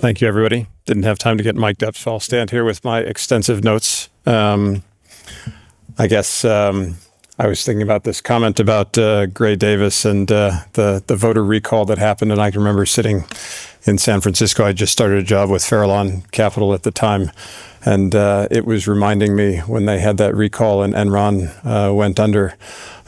Thank you, everybody. Didn't have time to get mic'd up, so I'll stand here with my extensive notes. I guess I was thinking about this comment about Gray Davis and the voter recall that happened, and I can remember sitting in San Francisco. I just started a job with Farallon Capital at the time, and it was reminding me when they had that recall and Enron went under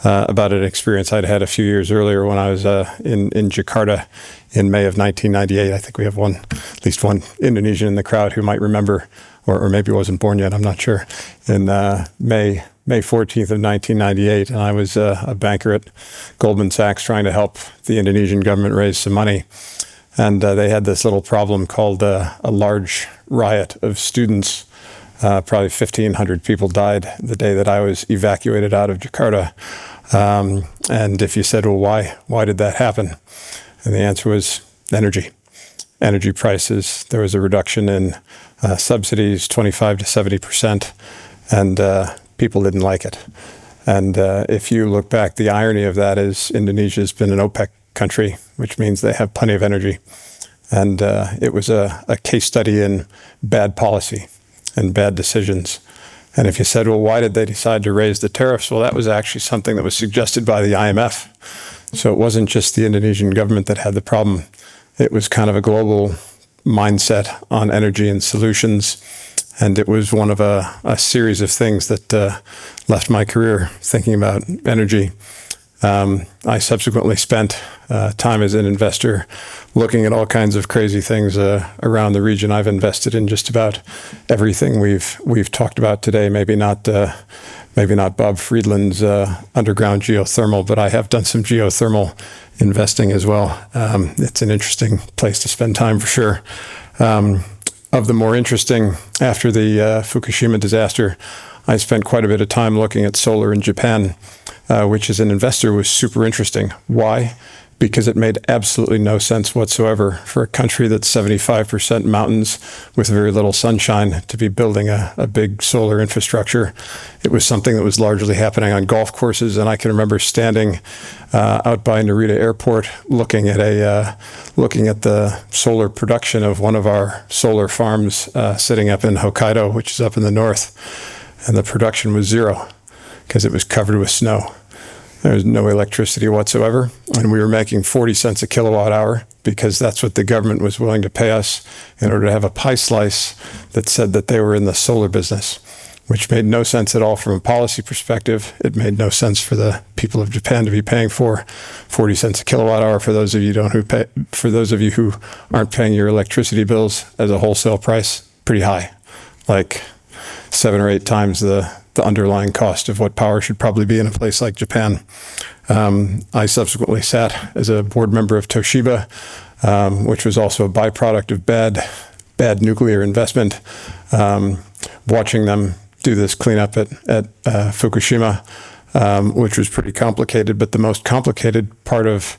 about an experience I'd had a few years earlier when I was in Jakarta in May of 1998. I think we have at least one Indonesian in the crowd who might remember, or maybe wasn't born yet, I'm not sure, in May 14th of 1998. And I was a banker at Goldman Sachs trying to help the Indonesian government raise some money. And they had this little problem called a large riot of students. Probably 1,500 people died the day that I was evacuated out of Jakarta. And if you said, well, why did that happen? And the answer was energy prices. There was a reduction in subsidies, 25 to 70%, and people didn't like it. And if you look back, the irony of that is Indonesia's been an OPEC country, which means they have plenty of energy. And it was a case study in bad policy and bad decisions. And if you said, well, why did they decide to raise the tariffs? Well, that was actually something that was suggested by the IMF. So it wasn't just the Indonesian government that had the problem. It was kind of a global mindset on energy and solutions. And it was one of a series of things that left my career thinking about energy. I subsequently spent time as an investor looking at all kinds of crazy things around the region. I've invested in just about everything we've talked about today. Maybe not Bob Friedland's underground geothermal, but I have done some geothermal investing as well. It's an interesting place to spend time for sure. Of the more interesting, after the Fukushima disaster, I spent quite a bit of time looking at solar in Japan, which as an investor was super interesting. Why? Because it made absolutely no sense whatsoever for a country that's 75% mountains with very little sunshine to be building a big solar infrastructure. It was something that was largely happening on golf courses, and I can remember standing out by Narita Airport looking at the solar production of one of our solar farms sitting up in Hokkaido, which is up in the north, and the production was zero because it was covered with snow. There was no electricity whatsoever, and we were making 40 cents a kilowatt hour because that's what the government was willing to pay us in order to have a pie slice that said that they were in the solar business, which made no sense at all from a policy perspective. It made no sense for the people of Japan to be paying for 40 cents a kilowatt hour. For those of you who aren't paying your electricity bills as a wholesale price, pretty high, like 7 or 8 times the underlying cost of what power should probably be in a place like Japan. I subsequently sat as a board member of Toshiba, which was also a byproduct of bad nuclear investment, watching them do this cleanup at Fukushima, which was pretty complicated. But the most complicated part of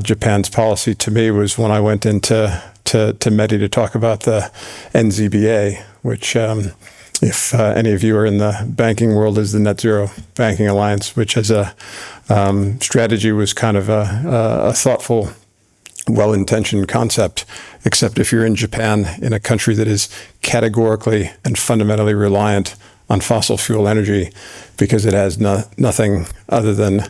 Japan's policy to me was when I went into METI to talk about the NZBA, which if any of you are in the banking world, is the Net Zero Banking Alliance, which as a strategy was kind of a thoughtful, well-intentioned concept, except if you're in Japan, in a country that is categorically and fundamentally reliant on fossil fuel energy because it has nothing other than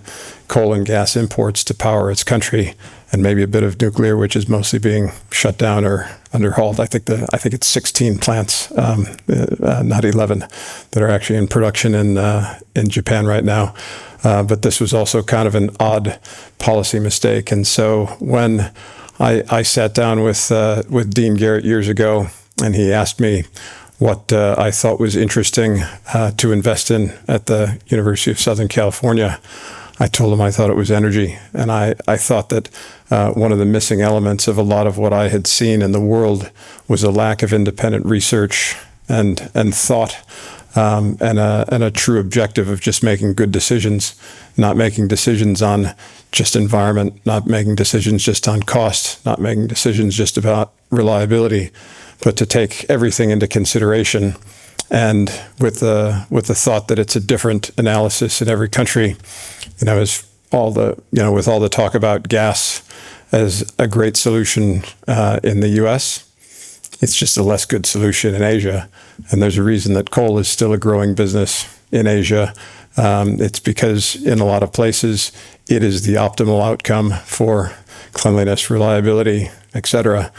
coal and gas imports to power its country, and maybe a bit of nuclear, which is mostly being shut down or underhauled. I think it's 16 plants, not 11, that are actually in production in Japan right now. But this was also kind of an odd policy mistake. And so when I sat down with Dean Garrett years ago, and he asked me what I thought was interesting to invest in at the University of Southern California, I told him I thought it was energy. And I thought that one of the missing elements of a lot of what I had seen in the world was a lack of independent research and thought, and a true objective of just making good decisions, not making decisions on just environment, not making decisions just on cost, not making decisions just about reliability, but to take everything into consideration, and with the thought that it's a different analysis in every country. With all the talk about gas as a great solution in the U.S., It's just a less good solution in Asia. And there's a reason that coal is still a growing business in Asia. It's because in a lot of places, it is the optimal outcome for cleanliness, reliability, etc.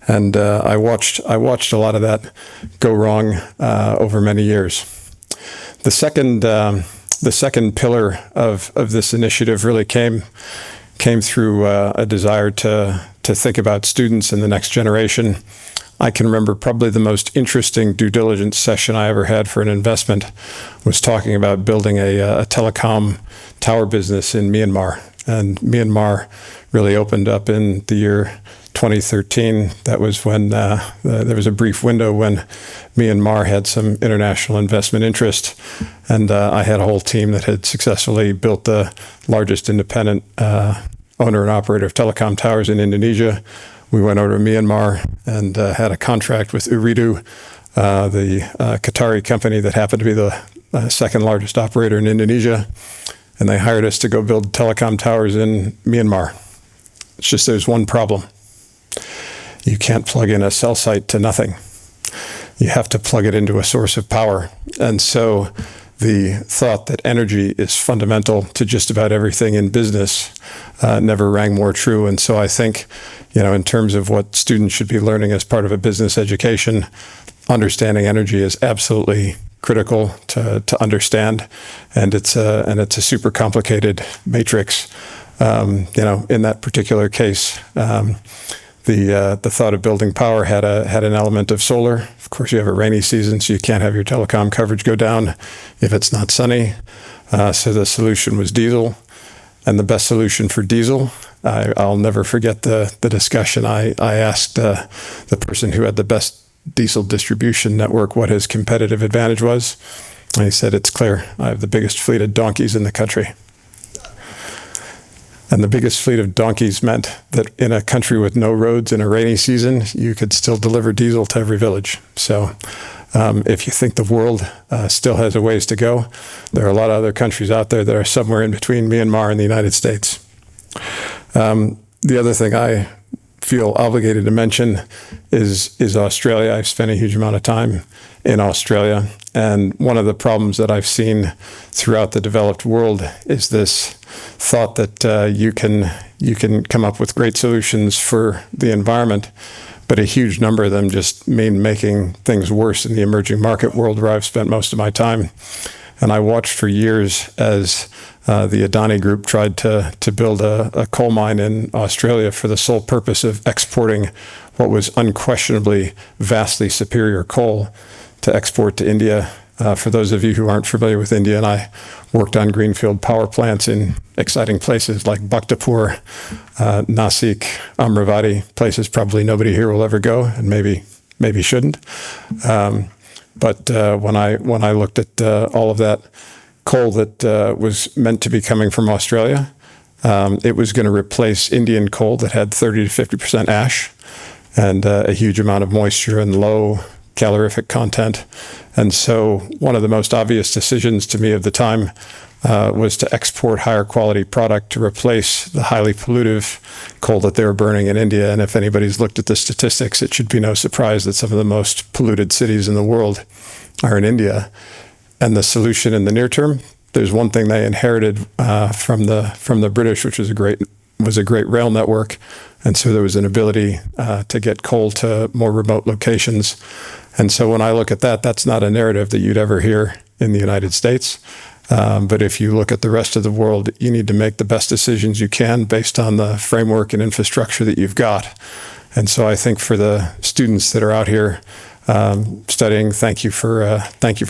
And I watched a lot of that go wrong over many years. The second pillar of this initiative really came through a desire to think about students and the next generation. I can remember probably the most interesting due diligence session I ever had for an investment was talking about building a telecom tower business in Myanmar. And Myanmar really opened up in the year 2013. That was when there was a brief window when Myanmar had some international investment interest. And I had a whole team that had successfully built the largest independent owner and operator of telecom towers in Indonesia. We went over to Myanmar and had a contract with Ooredoo, the Qatari company that happened to be the second largest operator in Indonesia. And they hired us to go build telecom towers in Myanmar. It's just there's one problem. You can't plug in a cell site to nothing. You have to plug it into a source of power. And so the thought that energy is fundamental to just about everything in business never rang more true. And so I think, in terms of what students should be learning as part of a business education, understanding energy is absolutely critical to understand. And it's a super complicated matrix. In that particular case, the thought of building power had an element of solar. Of course, you have a rainy season, so you can't have your telecom coverage go down if it's not sunny. So the solution was diesel. And the best solution for diesel, I'll never forget the discussion. I asked the person who had the best diesel distribution network what his competitive advantage was. And he said, "It's clear. I have the biggest fleet of donkeys in the country." And the biggest fleet of donkeys meant that in a country with no roads in a rainy season, you could still deliver diesel to every village. So if you think the world still has a ways to go, there are a lot of other countries out there that are somewhere in between Myanmar and the United States. The other thing I feel obligated to mention is Australia. I've spent a huge amount of time in Australia. And one of the problems that I've seen throughout the developed world is this thought that you can come up with great solutions for the environment, but a huge number of them just mean making things worse in the emerging market world where I've spent most of my time. And I watched for years as the Adani Group tried to build a coal mine in Australia for the sole purpose of exporting what was unquestionably vastly superior coal to export to India. For those of you who aren't familiar with India, and I worked on greenfield power plants in exciting places like Bhaktapur, Nasik, Amravati, places probably nobody here will ever go, and maybe shouldn't. But when I looked at all of that coal that was meant to be coming from Australia, it was going to replace Indian coal that had 30 to 50% ash and a huge amount of moisture and low calorific content. And so one of the most obvious decisions to me of the time was to export higher quality product to replace the highly pollutive coal that they were burning in India. And if anybody's looked at the statistics, it should be no surprise that some of the most polluted cities in the world are in India. And the solution in the near term, there's one thing they inherited from the British, which was a great rail network. And so there was an ability to get coal to more remote locations. And so when I look at that, that's not a narrative that you'd ever hear in the United States. But if you look at the rest of the world, you need to make the best decisions you can based on the framework and infrastructure that you've got. And so I think for the students that are out here studying, thank you for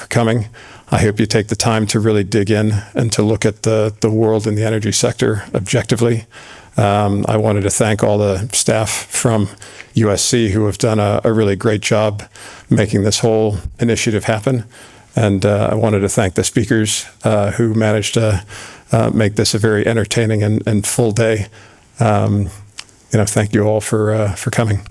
coming. I hope you take the time to really dig in and to look at the world and the energy sector objectively. I wanted to thank all the staff from USC who have done a really great job making this whole initiative happen. And I wanted to thank the speakers who managed to make this a very entertaining and full day. Thank you all for coming.